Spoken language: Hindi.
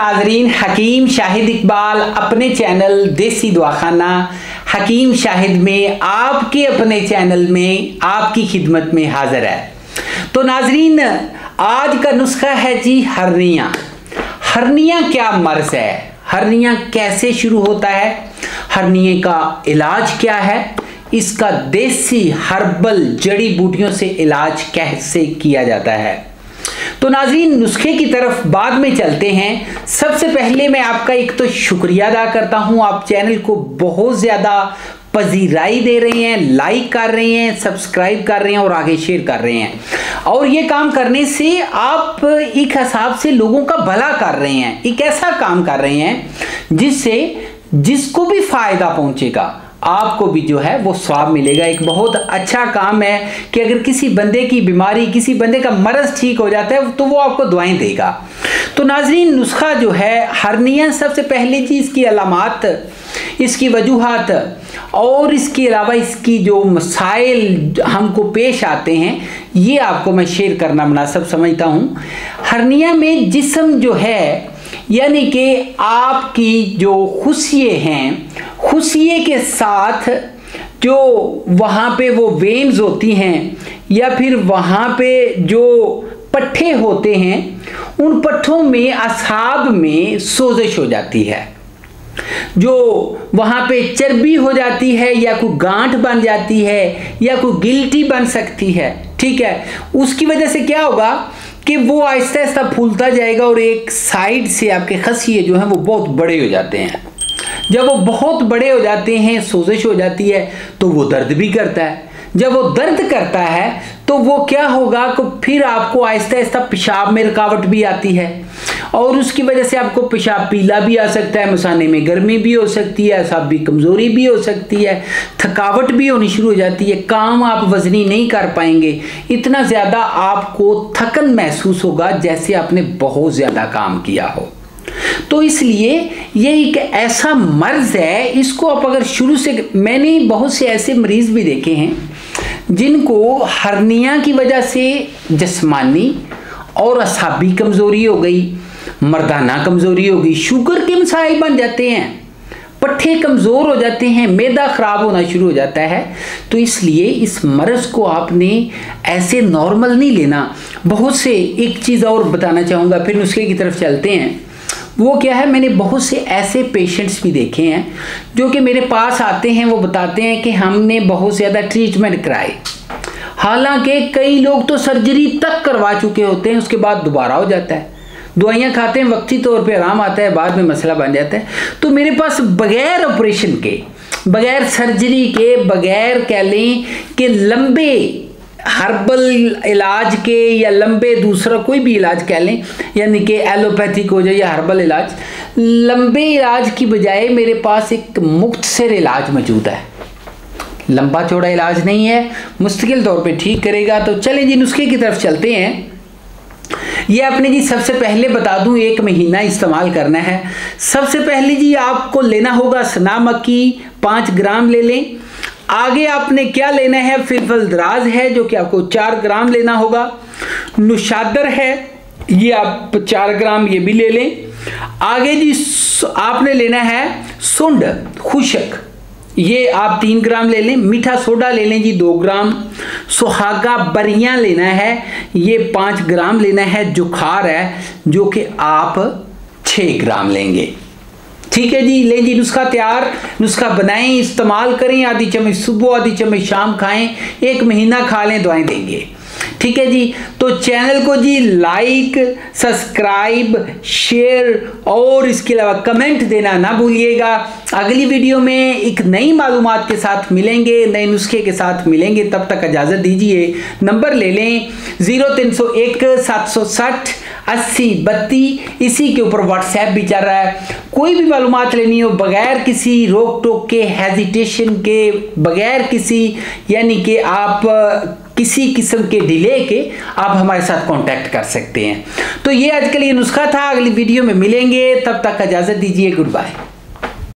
नाजरीन, हकीम शाहिद इकबाल अपने चैनल देसी दवाखाना हकीम शाहिद में आपके अपने चैनल में आपकी खिदमत में हाजिर है। तो नाजरीन, आज का नुस्खा है जी हर्निया। हर्निया क्या मर्ज है, हर्निया कैसे शुरू होता है, हर्निया का इलाज क्या है, इसका देसी हर्बल जड़ी बूटियों से इलाज कैसे किया जाता है। तो नाज़रीन, नुस्खे की तरफ बाद में चलते हैं। सबसे पहले मैं आपका एक तो शुक्रिया अदा करता हूं, आप चैनल को बहुत ज़्यादा पजीराई दे रहे हैं, लाइक कर रहे हैं, सब्सक्राइब कर रहे हैं और आगे शेयर कर रहे हैं। और ये काम करने से आप एक हिसाब से लोगों का भला कर रहे हैं, एक ऐसा काम कर रहे हैं जिससे जिसको भी फायदा पहुंचेगा आपको भी जो है वो स्वाब मिलेगा। एक बहुत अच्छा काम है कि अगर किसी बंदे की बीमारी, किसी बंदे का मर्ज ठीक हो जाता है तो वो आपको दुआएं देगा। तो नाजरीन, नुस्खा जो है हर्निया, सबसे पहले जी इसकी अलामात, इसकी वजूहात और इसके अलावा इसकी जो मसाइल हमको पेश आते हैं ये आपको मैं शेयर करना मुनासिब समझता हूँ। हर्निया में जिस्म जो है यानी कि आपकी जो खुशिये हैं, खुशिये के साथ जो वहाँ पे वो वेन्स होती हैं या फिर वहाँ पे जो पट्ठे होते हैं, उन पट्ठों में असाब में सोजिश हो जाती है, जो वहाँ पे चर्बी हो जाती है या कोई गांठ बन जाती है या कोई गिल्टी बन सकती है। ठीक है, उसकी वजह से क्या होगा कि वो आहिस्ता आहिस्ता फूलता जाएगा और एक साइड से आपके खसिये जो हैं वो बहुत बड़े हो जाते हैं। जब वो बहुत बड़े हो जाते हैं, सोजिश हो जाती है, तो वो दर्द भी करता है। जब वो दर्द करता है तो वो क्या होगा कि फिर आपको आहिस्ता आहिस्ता पेशाब में रुकावट भी आती है और उसकी वजह से आपको पेशाब पीला भी आ सकता है, मसाने में गर्मी भी हो सकती है, असाबी कमज़ोरी भी हो सकती है, थकावट भी होनी शुरू हो जाती है, काम आप वजनी नहीं कर पाएंगे, इतना ज़्यादा आपको थकन महसूस होगा जैसे आपने बहुत ज़्यादा काम किया हो। तो इसलिए ये एक ऐसा मर्ज है, इसको आप अगर शुरू से, मैंने बहुत से ऐसे मरीज भी देखे हैं जिनको हर्निया की वजह से जिस्मानी और असाबी कमज़ोरी हो गई, मर्दाना कमज़ोरी हो गई, शुगर के मसाइल बन जाते हैं, पट्ठे कमज़ोर हो जाते हैं, मैदा ख़राब होना शुरू हो जाता है। तो इसलिए इस मर्ज़ को आपने ऐसे नॉर्मल नहीं लेना। बहुत से, एक चीज़ और बताना चाहूँगा, फिर नुस्खे की तरफ चलते हैं। वो क्या है, मैंने बहुत से ऐसे पेशेंट्स भी देखे हैं जो कि मेरे पास आते हैं, वो बताते हैं कि हमने बहुत ज़्यादा ट्रीटमेंट कराए, हालांकि कई लोग तो सर्जरी तक करवा चुके होते हैं, उसके बाद दोबारा हो जाता है, दवाइयाँ खाते हैं, वक्ती तौर पे आराम आता है, बाद में मसला बन जाता है। तो मेरे पास बगैर ऑपरेशन के, बगैर सर्जरी के, बगैर कह लें कि लंबे हर्बल इलाज के या लंबे दूसरा कोई भी इलाज कह लें, यानी कि एलोपैथिक हो जाए या हर्बल इलाज, लंबे इलाज की बजाय मेरे पास एक मुख्तसर इलाज मौजूद है। लंबा चौड़ा इलाज नहीं है, मुस्तकिल तौर पे ठीक करेगा। तो चलें जी नुस्खे की तरफ चलते हैं। ये आपने जी सबसे पहले बता दूं 1 महीना इस्तेमाल करना है। सबसे पहले जी आपको लेना होगा सना मक्की 5 ग्राम ले लें। आगे आपने क्या लेना है, फिलफल दराज है जो कि आपको 4 ग्राम लेना होगा। नुशादर है, ये आप 4 ग्राम ये भी ले लें। आगे जी आपने लेना है सुंड खुशक, ये आप 3 ग्राम ले लें। मीठा सोडा ले लें जी 2 ग्राम। सुहागा बरियां लेना है, ये 5 ग्राम लेना है। जुखार है जो कि आप 6 ग्राम लेंगे। ठीक है जी, ले जी नुस्खा तैयार। नुस्खा बनाएं, इस्तेमाल करें, आधी चम्मच सुबह आधी चम्मच शाम खाएं, 1 महीना खा लें, दुआएं देंगे। ठीक है जी, तो चैनल को जी लाइक, सब्सक्राइब, शेयर और इसके अलावा कमेंट देना ना भूलिएगा। अगली वीडियो में एक नई मालूमात के साथ मिलेंगे, नए नुस्खे के साथ मिलेंगे। तब तक इजाज़त दीजिए। नंबर ले लें 0301 760 80 32, इसी के ऊपर व्हाट्सएप भी चल रहा है। कोई भी मालूमात लेनी हो बगैर किसी रोक टोक के, हेजिटेशन के, बगैर किसी यानी कि आप किसी किस्म के डिले के आप हमारे साथ कांटेक्ट कर सकते हैं। तो ये आज के लिए नुस्खा था, अगली वीडियो में मिलेंगे, तब तक इजाज़त दीजिए, गुड बाय।